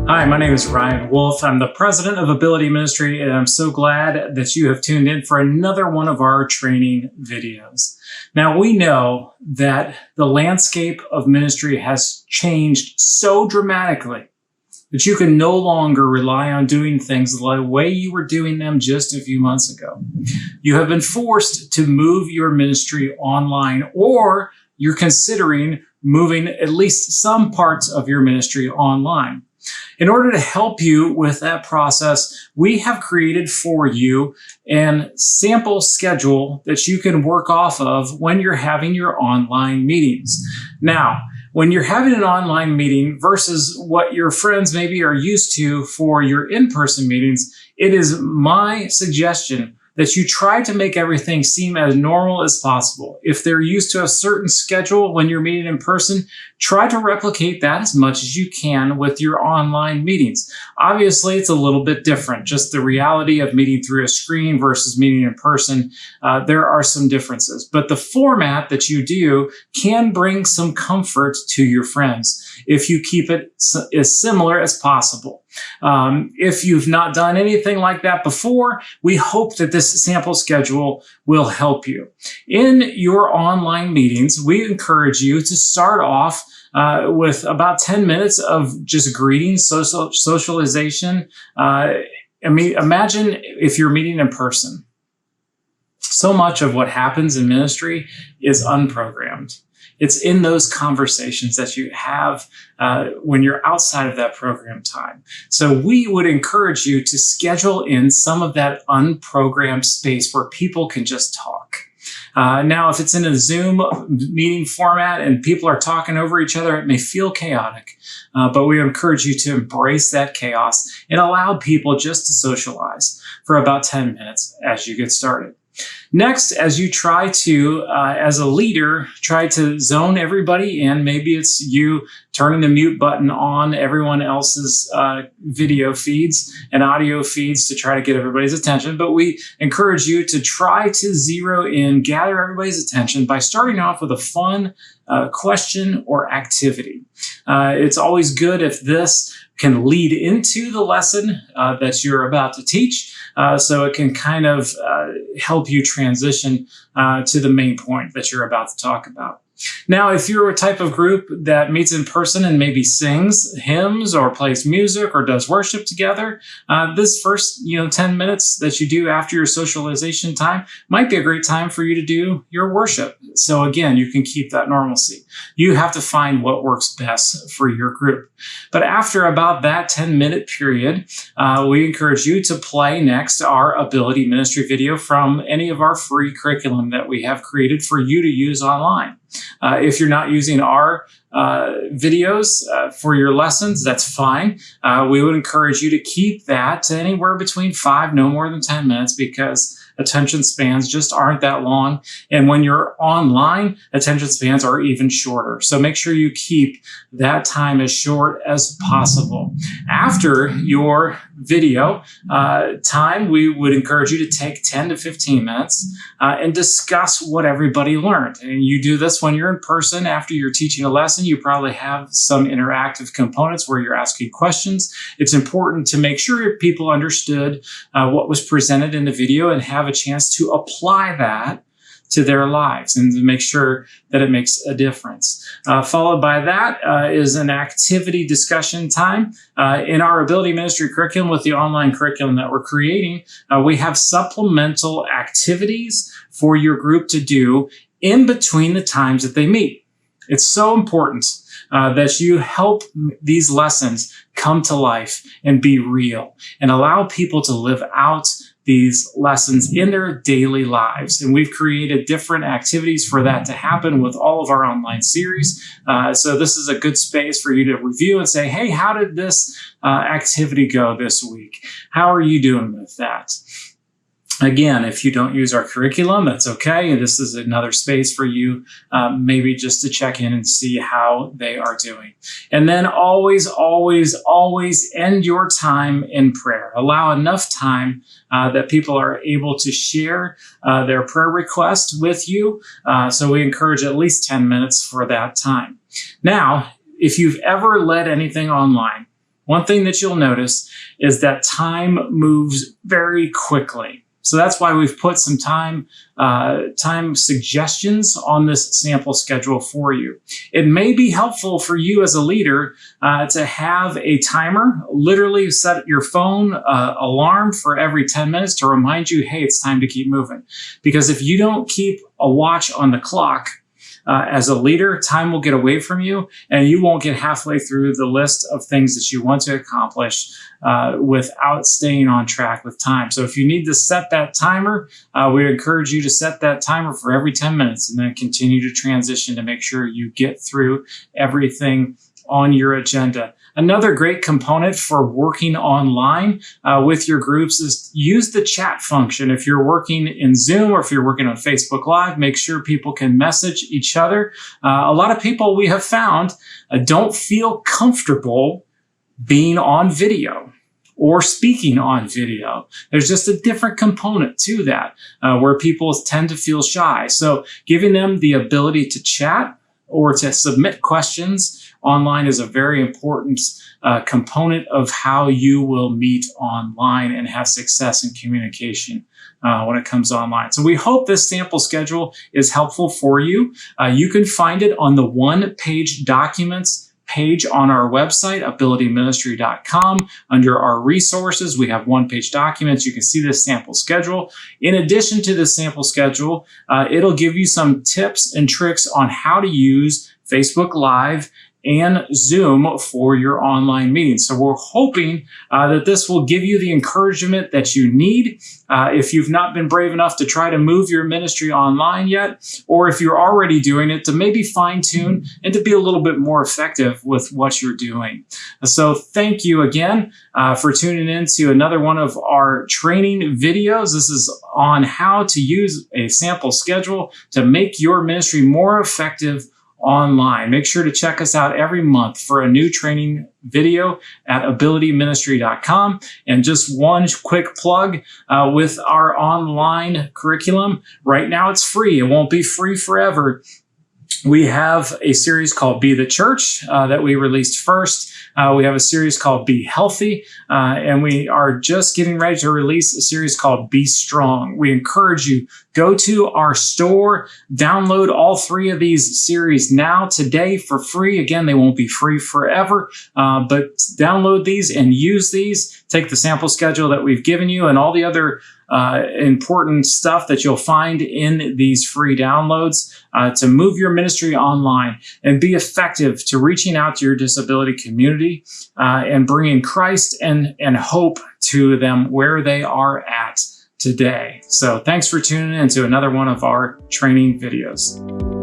Hi, my name is Ryan Wolfe. I'm the president of Ability Ministry, and I'm so glad that you have tuned in for another one of our training videos. Now, we know that the landscape of ministry has changed so dramatically that you can no longer rely on doing things the way you were doing them just a few months ago. You have been forced to move your ministry online, or you're considering moving at least some parts of your ministry online. In order to help you with that process, we have created for you a sample schedule that you can work off of when you're having your online meetings. Now, when you're having an online meeting versus what your friends maybe are used to for your in-person meetings, it is my suggestion that you try to make everything seem as normal as possible. If they're used to a certain schedule when you're meeting in person, try to replicate that as much as you can with your online meetings. Obviously, it's a little bit different. Just the reality of meeting through a screen versus meeting in person, there are some differences. But the format that you do can bring some comfort to your friends if you keep it as similar as possible. If you've not done anything like that before, we hope that this sample schedule will help you. In your online meetings, we encourage you to start off with about 10 minutes of just greetings, socialization. Imagine if you're meeting in person. So much of what happens in ministry is unprogrammed. It's in those conversations that you have when you're outside of that program time. So we would encourage you to schedule in some of that unprogrammed space where people can just talk. Now, if it's in a Zoom meeting format and people are talking over each other, it may feel chaotic, but we encourage you to embrace that chaos and allow people just to socialize for about 10 minutes as you get started. Next, as you try to, as a leader, try to zone everybody in, maybe it's you turning the mute button on everyone else's video feeds and audio feeds to try to get everybody's attention. But we encourage you to try to zero in, gather everybody's attention by starting off with a fun question or activity. It's always good if this can lead into the lesson that you're about to teach. So it can kind of help you transition to the main point that you're about to talk about. Now, if you're a type of group that meets in person and maybe sings hymns or plays music or does worship together, this first 10 minutes that you do after your socialization time might be a great time for you to do your worship. So again, you can keep that normalcy. You have to find what works best for your group. But after about that 10-minute period, we encourage you to play next our Ability Ministry video from any of our free curriculum that we have created for you to use online. If you're not using our videos for your lessons, that's fine. We would encourage you to keep that to anywhere between 5, no more than 10 minutes, because attention spans just aren't that long. And when you're online, attention spans are even shorter. So make sure you keep that time as short as possible. After your video time, we would encourage you to take 10 to 15 minutes and discuss what everybody learned. And you do this when you're in person. After you're teaching a lesson, you probably have some interactive components where you're asking questions. It's important to make sure people understood what was presented in the video and have a chance to apply that to their lives and to make sure that it makes a difference. Followed by that is an activity discussion time. In our Ability Ministry curriculum with the online curriculum that we're creating, we have supplemental activities for your group to do in between the times that they meet. It's so important that you help these lessons come to life and be real and allow people to live out these lessons in their daily lives. And we've created different activities for that to happen with all of our online series. So this is a good space for you to review and say, hey, how did this activity go this week? How are you doing with that? Again, if you don't use our curriculum, that's okay. And this is another space for you, maybe just to check in and see how they are doing. And then always, always, always end your time in prayer. Allow enough time that people are able to share their prayer request with you. So we encourage at least 10 minutes for that time. Now, if you've ever led anything online, one thing that you'll notice is that time moves very quickly. So that's why we've put some time suggestions on this sample schedule for you. It may be helpful for you as a leader to have a timer. Literally set your phone alarm for every 10 minutes to remind you, hey, it's time to keep moving. Because if you don't keep a watch on the clock, as a leader, time will get away from you and you won't get halfway through the list of things that you want to accomplish without staying on track with time. So if you need to set that timer, we encourage you to set that timer for every 10 minutes and then continue to transition to make sure you get through everything on your agenda. Another great component for working online with your groups is use the chat function. If you're working in Zoom or if you're working on Facebook Live, make sure people can message each other. A lot of people we have found don't feel comfortable being on video or speaking on video. There's just a different component to that where people tend to feel shy. So giving them the ability to chat or to submit questions online is a very important component of how you will meet online and have success in communication when it comes online. So we hope this sample schedule is helpful for you. You can find it on the one-page documents page on our website, abilityministry.com. Under our resources, we have one-page documents. You can see this sample schedule. In addition to the sample schedule, it'll give you some tips and tricks on how to use Facebook Live and Zoom for your online meetings. So we're hoping that this will give you the encouragement that you need if you've not been brave enough to try to move your ministry online yet, or if you're already doing it, to maybe fine-tune and to be a little bit more effective with what you're doing. So thank you again for tuning in to another one of our training videos. This is on how to use a sample schedule to make your ministry more effective online. Make sure to check us out every month for a new training video at abilityministry.com. And just one quick plug with our online curriculum. Right now it's free. It won't be free forever. We have a series called Be the Church that we released first. We have a series called Be Healthy, and we are just getting ready to release a series called Be Strong. We encourage you, go to our store, download all three of these series now, today for free. Again, they won't be free forever, but download these and use these. Take the sample schedule that we've given you and all the other important stuff that you'll find in these free downloads to move your ministry online and be effective to reaching out to your disability community and bringing Christ and hope to them where they are at today. So thanks for tuning in to another one of our training videos.